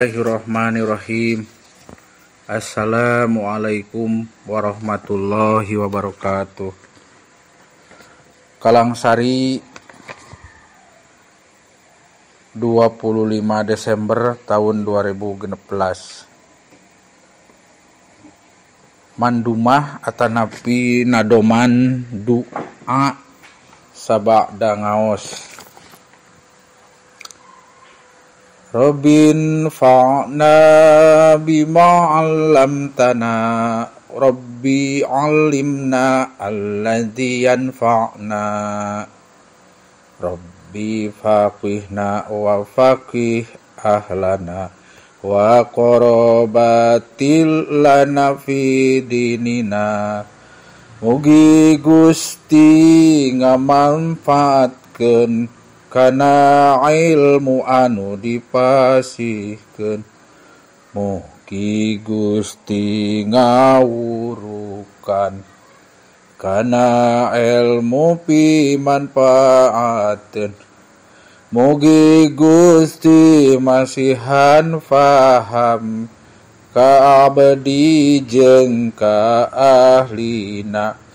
Bismillahirrahmanirrahim. Assalamualaikum warahmatullahi wabarakatuh. Kalangsari 25 Desember tahun 2016. Mandumah atanapi nadoman doa sabada ngaos. Rabbin fa'na bima 'allamtana Rabbi 'allimna alladzi yanfa'na Rabbi faqihna wa faqih ahlana wa qarabatil lana fi dinina. Mugi Gusti ngamanfaatkeun kana ilmu anu dipasihkeun. Mugi Gusti ngawurukan kana ilmu pimanfaateun. Mugi Gusti masihan faham ka abdi jeung ka ahlina.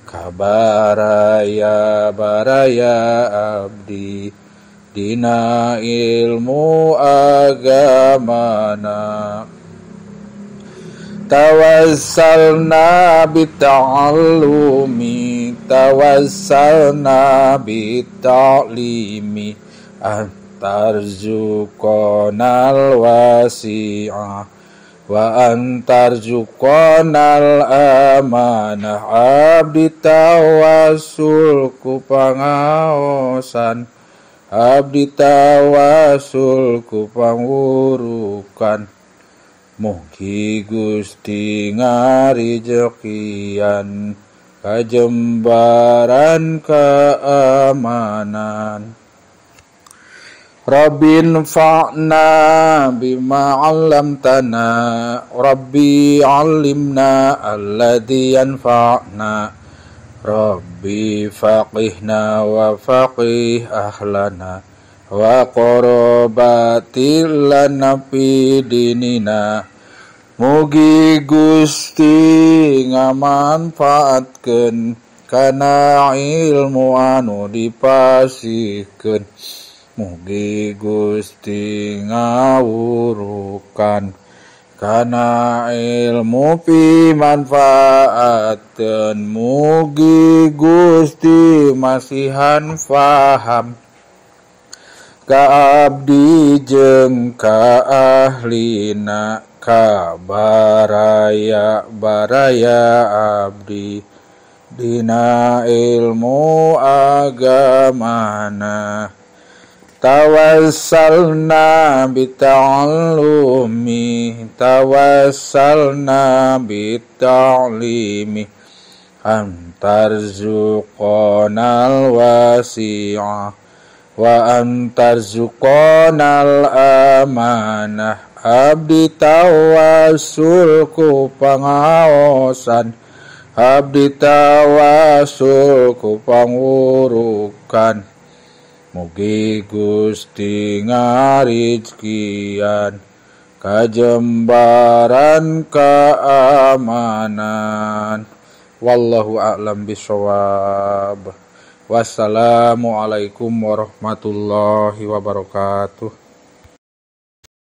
Kabaraya baraya abdi dina ilmu agamana. Tawassalna bita'allumi tawassalna bita'limi antarzuqonal wasi'ah wa antarzuqonal amanah. Abdi tawasul ku pangaosan, abdi tawasul ku pangurukan. Mugi Gusti ngarijekian kajembaran keamanan. Rabbin fa'na bima 'allamtana Rabbi 'allimna alladzi yanfa'na Rabbi faqihna wa faqih ahlana wa qarabatil lana fi dinina. Mugi Gusti ngamanfaatkeun kana ilmu anu dipasihkeun. Mugi Gusti ngawurukan kana ilmu pimanfaateun. Mugi Gusti masihan faham ka abdi jeung ka ahlina. Kabaraya baraya abdi dina ilmu agamana. Tawassalna bita'allumi tawassalna bita'limi antarzuqonal wasi'ah wa antarzuqonal amanah. Abdi tawasul ku pangaosan, abdi tawasul ku pangurukan. Mugi Gusti ngarizkian kajembaran keamanan. Wallahu a'lam bishawab. Wassalamualaikum warahmatullahi wabarakatuh.